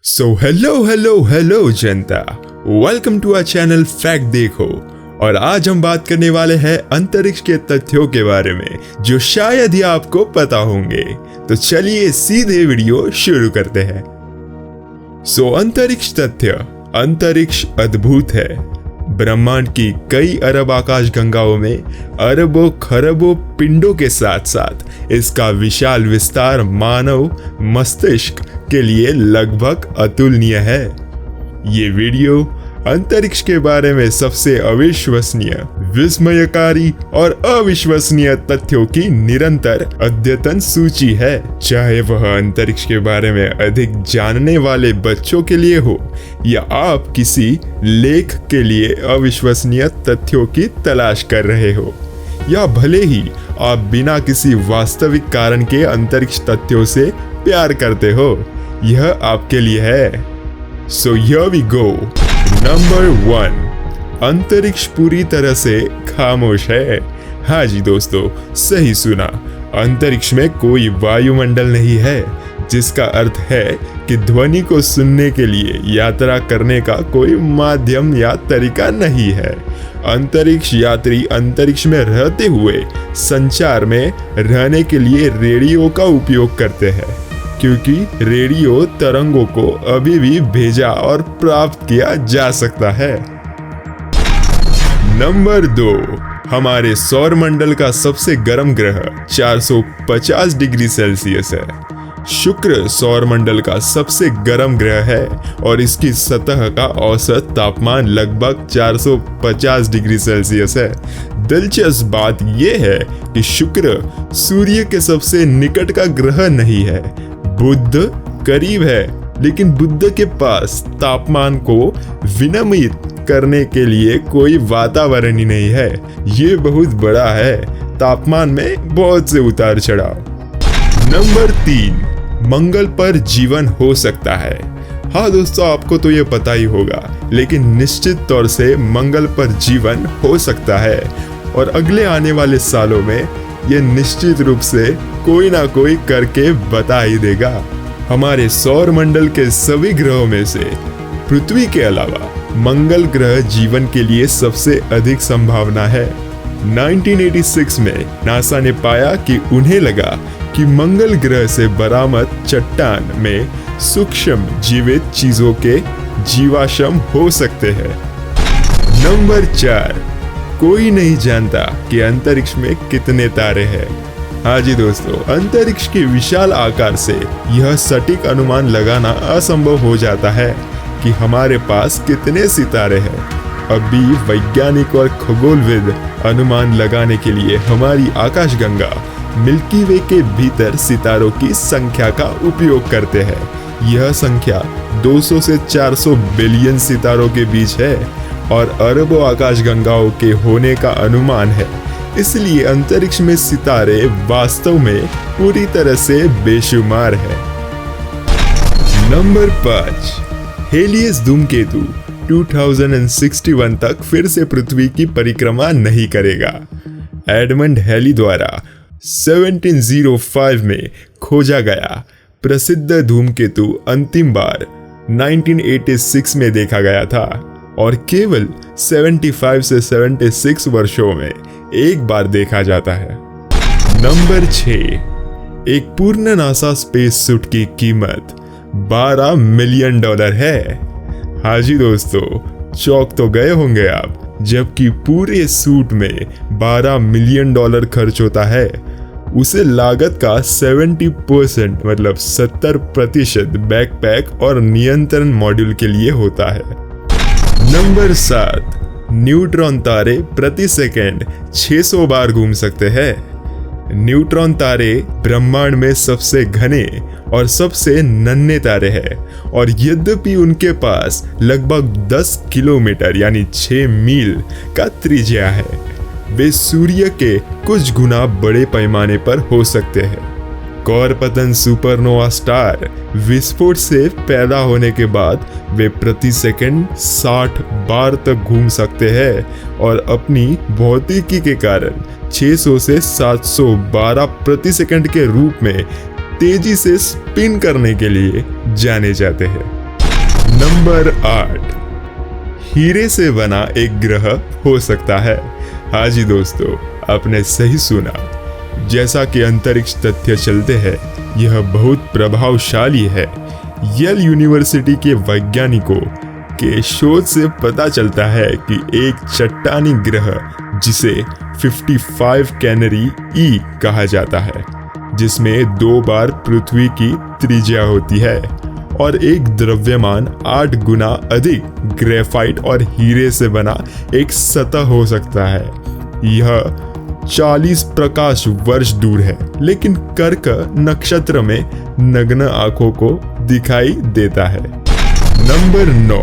Hello जनता, welcome to our channel fact देखो। और आज हम बात करने वाले हैं अंतरिक्ष के तथ्यों के बारे में जो शायद ही आपको पता होंगे। तो चलिए सीधे वीडियो शुरू करते हैं। अंतरिक्ष तथ्य। अंतरिक्ष अद्भुत है। ब्रह्मांड की कई अरब आकाश गंगाओं में अरबों खरबों पिंडों के साथ साथ इसका विशाल विस्तार मानव मस्तिष्क के लिए लगभग अतुलनीय है। ये वीडियो अंतरिक्ष के बारे में सबसे अविश्वसनीय, विस्मयकारी और अविश्वसनीय तथ्यों की निरंतर अद्यतन सूची है। चाहे वह अंतरिक्ष के बारे में अधिक जानने वाले बच्चों के लिए हो या आप किसी लेख के लिए अविश्वसनीय तथ्यों की तलाश कर रहे हो, या भले ही आप बिना किसी वास्तविक कारण के अंतरिक्ष तथ्यों से प्यार करते हो, यह आपके लिए है। So here we go। Number 1, अंतरिक्ष पूरी तरह से खामोश है। हाँ जी दोस्तों, सही सुना। अंतरिक्ष में कोई वायुमंडल नहीं है, जिसका अर्थ है कि ध्वनि को सुनने के लिए यात्रा करने का कोई माध्यम या तरीका नहीं है। अंतरिक्ष यात्री अंतरिक्ष में रहते हुए संचार में रहने के लिए रेडियो का उपयोग करते हैं, क्योंकि रेडियो तरंगों को अभी भी भेजा और प्राप्त किया जा सकता है। नंबर 2, हमारे सौर मंडल का सबसे गर्म ग्रह 450 डिग्री सेल्सियस है। शुक्र सौर मंडल का सबसे गर्म ग्रह है और इसकी सतह का औसत तापमान लगभग 450 डिग्री सेल्सियस है। दिलचस्प बात यह है कि शुक्र सूर्य के सबसे निकट का ग्रह नहीं है। बुध करीब है, लेकिन बुध के पास तापमान को विनियमित करने के लिए कोई वातावरण ही नहीं है। ये बहुत बड़ा है, तापमान में बहुत से उतार चढ़ाव। नंबर 3, मंगल पर जीवन हो सकता है। हाँ दोस्तों, आपको तो ये पता ही होगा, लेकिन निश्चित तौर से मंगल पर जीवन हो सकता है और अगले आने वाले सालों में ये निश्चित रूप से कोई ना कोई करके बता ही देगा। हमारे सौर मंडल के सभी ग्रहों में से पृथ्वी के अलावा मंगल ग्रह जीवन के लिए सबसे अधिक संभावना है। 1986 में नासा ने पाया कि उन्हें लगा कि मंगल ग्रह से बरामद चट्टान में सूक्ष्म जीवित चीजों के जीवाश्म हो सकते हैं। नंबर 4, कोई नहीं जानता कि अंतरिक्ष में कितने तारे हैं। हाँ जी दोस्तों, अंतरिक्ष के विशाल आकार से यह सटीक अनुमान लगाना असंभव हो जाता है कि हमारे पास कितने सितारे हैं। अभी वैज्ञानिक और खगोलविद अनुमान लगाने के लिए हमारी आकाशगंगा मिल्की वे के भीतर सितारों की संख्या का उपयोग करते हैं। यह संख्या 200 से 400 बिलियन सितारों के बीच है और अरबों आकाशगंगाओं के होने का अनुमान है। इसलिए अंतरिक्ष में सितारे वास्तव में पूरी तरह से बेशुमार है। नंबर 5, हेलियस धूमकेतु 2061 तक फिर से पृथ्वी की परिक्रमा नहीं करेगा। एडमंड हैली द्वारा 1705 में खोजा गया प्रसिद्ध धूमकेतु अंतिम बार 1986 में देखा गया था और केवल 75 से 76 वर्षों में एक बार देखा जाता है। नंबर 6, एक पूर्ण नासा स्पेस सूट की कीमत $12 मिलियन है। हाँ जी दोस्तों, चौंक तो गए होंगे आप, जबकि पूरे सूट में $12 मिलियन खर्च होता है। उसे लागत का 70% मतलब 70% बैकपैक और नियंत्रण मॉड्यूल के लिए होता है। नंबर 7, न्यूट्रॉन तारे प्रति सेकंड 600 बार घूम सकते हैं। न्यूट्रॉन तारे ब्रह्मांड में सबसे घने और सबसे नन्हे तारे हैं और यद्यपि उनके पास लगभग 10 किलोमीटर यानी 6 मील का त्रिज्या है, वे सूर्य के कुछ गुना बड़े पैमाने पर हो सकते हैं। कौरपतन सुपरनोवा स्टार विस्फोट से पैदा होने के बाद वे प्रति सेकंड 60 बार तक घूम सकते हैं और अपनी भौतिकी के कारण 600 से 712 प्रति सेकंड के रूप में तेजी से स्पिन करने के लिए जाने जाते हैं। नंबर 8, हीरे से बना एक ग्रह हो सकता है। हाँ जी दोस्तों, आपने सही सुना। जैसा कि अंतरिक्ष तथ्य चलते हैं, यह बहुत प्रभावशाली है। येल यूनिवर्सिटी के वैज्ञानिकों के शोध से पता चलता है कि एक चट्टानी ग्रह जिसे 55 कैनरी ई कहा जाता है, जिसमें 2 बार पृथ्वी की त्रिज्या होती है और एक द्रव्यमान 8 गुना अधिक ग्रेफाइट और हीरे से बना एक सतह हो सकता है। यह 40 प्रकाश वर्ष दूर है, लेकिन कर्क नक्षत्र में नग्न आंखों को दिखाई देता है। नंबर 9,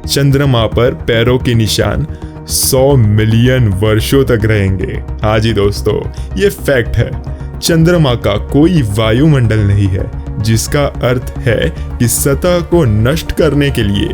चंद्रमा पर पैरों के निशान 100 मिलियन वर्षों तक रहेंगे। हाँ जी दोस्तों, ये फैक्ट है। चंद्रमा का कोई वायुमंडल नहीं है, जिसका अर्थ है कि सतह को नष्ट करने के लिए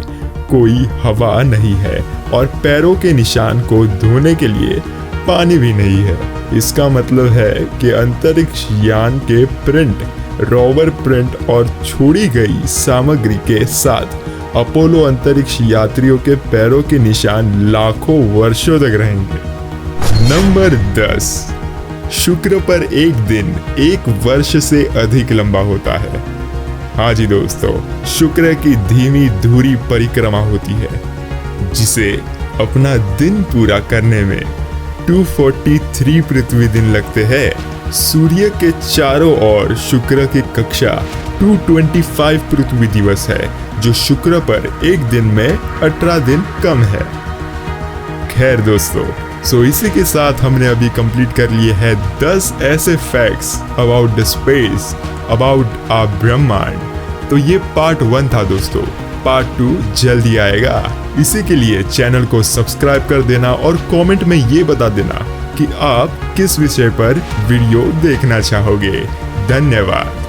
कोई हवा नहीं है और पैरों के निशान को धोने के लिए पानी भी नहीं है। इसका मतलब है कि अंतरिक्ष यान के प्रिंट, रोवर प्रिंट और छोड़ी गई सामग्री के साथ अपोलो अंतरिक्ष यात्रियों के पैरों के निशान लाखों वर्षों तक रहेंगे। नंबर 10, शुक्र पर एक दिन 1 वर्ष से अधिक लंबा होता है। हाँ जी दोस्तों, शुक्र की धीमी धुरी परिक्रमा होती है, जिसे अपना दिन पूरा करने में 243 पृथ्वी दिन लगते हैं। सूर्य के चारों ओर शुक्र की कक्षा 225 पृथ्वी दिवस है, जो शुक्र पर एक दिन में 18 दिन कम है। खैर दोस्तों, सो इसी के साथ हमने अभी कंप्लीट कर लिए हैं 10 ऐसे facts about the space, about आ ब्रह्मांड। तो ये पार्ट 1 था दोस्तों, पार्ट 2 जल्दी आएगा। इसी के लिए चैनल को सब्सक्राइब कर देना और कमेंट में ये बता देना कि आप किस विषय पर वीडियो देखना चाहोगे। धन्यवाद।